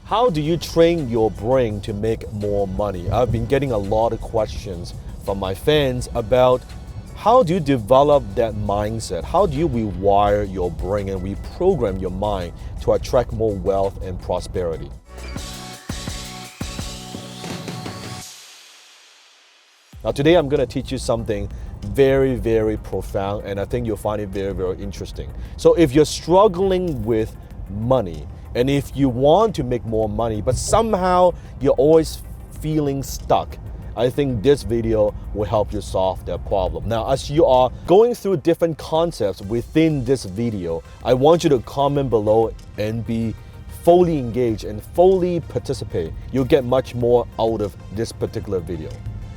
How do you train your brain to make more money? I've been getting a lot of questions from my fans about how do you develop that mindset? How do you rewire your brain and reprogram your mind to attract more wealth and prosperity? Now today I'm going to teach you something very, very profound, and I think you'll find it very, very interesting. So if you're struggling with money, and if you want to make more money, but somehow you're always feeling stuck, I think this video will help you solve that problem. Now, as you are going through different concepts within this video, I want you to comment below and be fully engaged and fully participate. You'll get much more out of this particular video.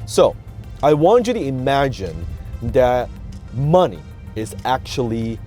So, I want you to imagine that money is actually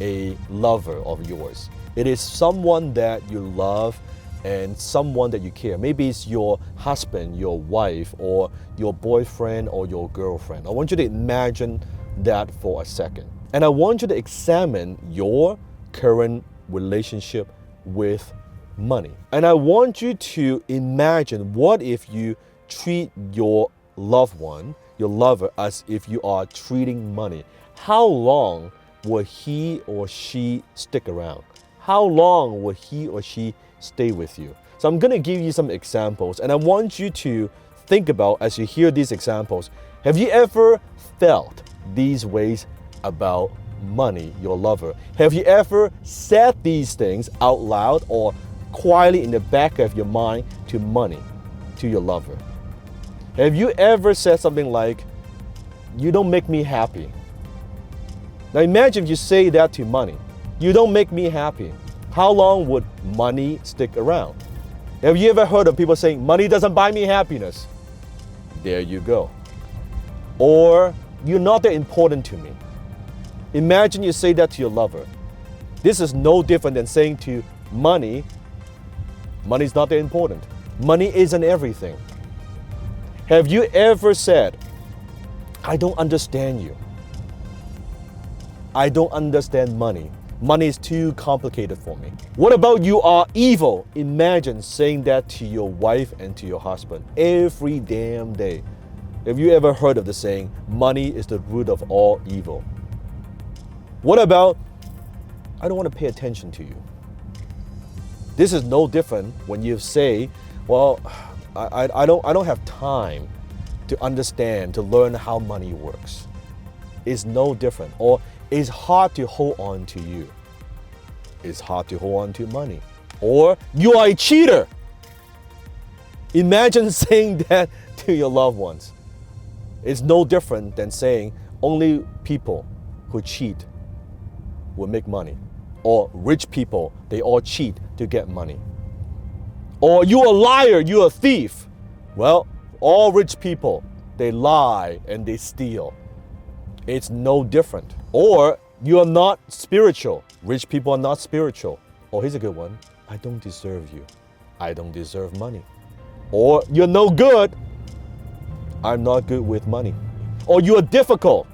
a lover of yours. It is someone that you love and someone that you care. Maybe it's your husband, your wife, or your boyfriend or your girlfriend. I want you to imagine that for a second. And I want you to examine your current relationship with money. And I want you to imagine, what if you treat your loved one, your lover, as if you are treating money? How long will he or she stick around? How long will he or she stay with you? So I'm going to give you some examples, and I want you to think about, as you hear these examples, have you ever felt these ways about money, your lover? Have you ever said these things out loud or quietly in the back of your mind to money, to your lover? Have you ever said something like, "You don't make me happy"? Now imagine if you say that to money. "You don't make me happy." How long would money stick around? Have you ever heard of people saying, "Money doesn't buy me happiness"? There you go. Or, "You're not that important to me." Imagine you say that to your lover. This is no different than saying to money, "Money's not that important. Money isn't everything." Have you ever said, "I don't understand you. I don't understand money. Money is too complicated for me"? What about "You are evil"? Imagine saying that to your wife and to your husband every damn day. Have you ever heard of the saying, "Money is the root of all evil"? What about, "I don't want to pay attention to you"? This is no different when you say, "Well, I don't have time to understand, to learn how money works." It's no different. Or, "It's hard to hold on to you." It's hard to hold on to money. Or, "You are a cheater." Imagine saying that to your loved ones. It's no different than saying only people who cheat will make money. Or, rich people, they all cheat to get money. Or, "You're a liar, you're a thief." Well, all rich people, they lie and they steal. It's no different. Or, "You are not spiritual." Rich people are not spiritual. Or, here's a good one. "I don't deserve you. I don't deserve money." Or, "You're no good." I'm not good with money. Or, "You are difficult."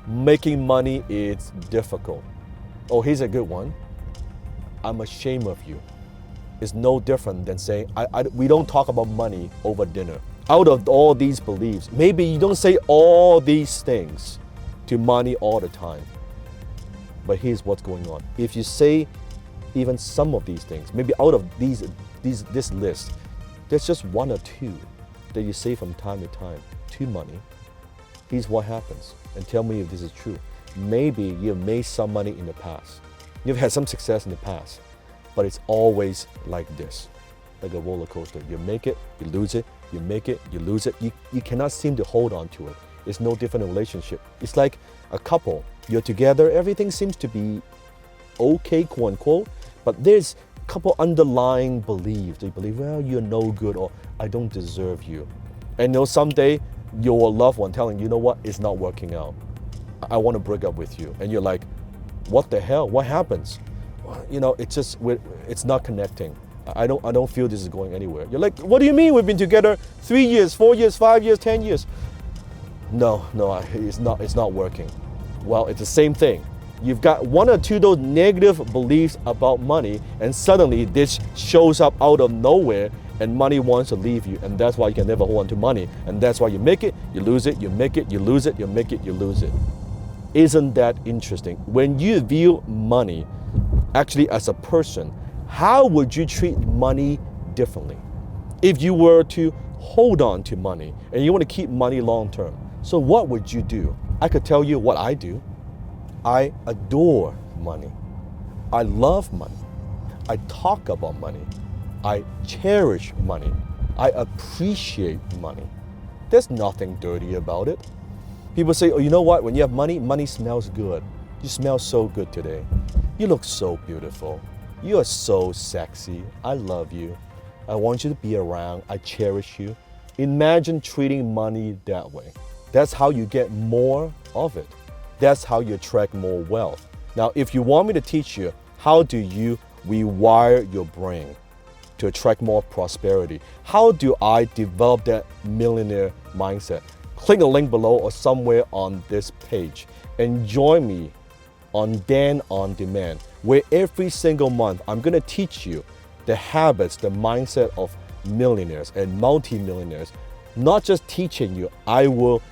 Making money is difficult. Or, here's a good one. "I'm ashamed of you." It's no different than saying, we don't talk about money over dinner. Out of all these beliefs, maybe you don't say all these things to money all the time. But here's what's going on. If you say even some of these things, maybe out of this list, there's just one or two that you say from time to time to money. Here's what happens. And tell me if this is true. Maybe you've made some money in the past. You've had some success in the past. But it's always like this, like a roller coaster. You make it, you lose it, you make it, you lose it. You cannot seem to hold on to it. It's no different in a relationship. It's like a couple. You're together, everything seems to be okay, quote unquote, but there's a couple underlying beliefs. They believe, well, you're no good, or I don't deserve you. And someday your loved one telling you know what, it's not working out. I want to break up with you. And you're like, what the hell? What happens? It's not connecting. I don't feel this is going anywhere. You're like, what do you mean? We've been together 3 years, 4 years, 5 years, 10 years. No, it's not working. Well, it's the same thing. You've got one or two of those negative beliefs about money, and suddenly this shows up out of nowhere, and money wants to leave you, and that's why you can never hold on to money. And that's why you make it, you lose it, you make it, you lose it, you make it, you lose it. Isn't that interesting? When you view money actually as a person, how would you treat money differently? If you were to hold on to money and you want to keep money long term, so what would you do? I could tell you what I do. I adore money. I love money. I talk about money. I cherish money. I appreciate money. There's nothing dirty about it. People say, oh, you know what? When you have money, money smells good. You smell so good today. You look so beautiful. You are so sexy. I love you. I want you to be around. I cherish you. Imagine treating money that way. That's how you get more of it. That's how you attract more wealth. Now, if you want me to teach you how do you rewire your brain to attract more prosperity, how do I develop that millionaire mindset? Click the link below or somewhere on this page and join me on Dan On Demand, where every single month I'm going to teach you the habits, the mindset of millionaires and multimillionaires. Not just teaching you, I will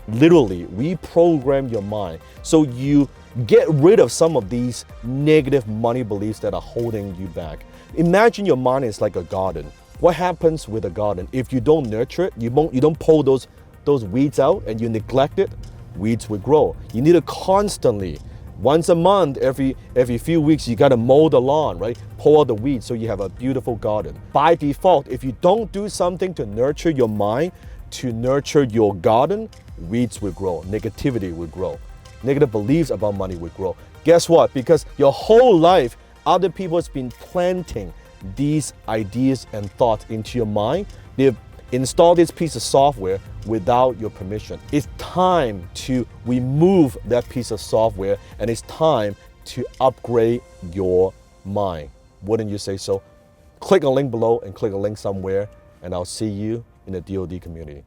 literally reprogram your mind so you get rid of some of these negative money beliefs that are holding you back. Imagine your mind is like a garden. What happens with a garden? If you don't nurture it, you don't pull those weeds out and you neglect it, weeds will grow. You need to constantly, once a month, every few weeks, you got to mow the lawn, right? Pull out the weeds so you have a beautiful garden. By default, if you don't do something to nurture your mind, to nurture your garden, weeds will grow, negativity will grow, negative beliefs about money will grow. Guess what? Because your whole life, other people have been planting these ideas and thoughts into your mind. They've installed this piece of software without your permission. It's time to remove that piece of software, and it's time to upgrade your mind. Wouldn't you say so? Click a link below and click a link somewhere, and I'll see you in the DoD community.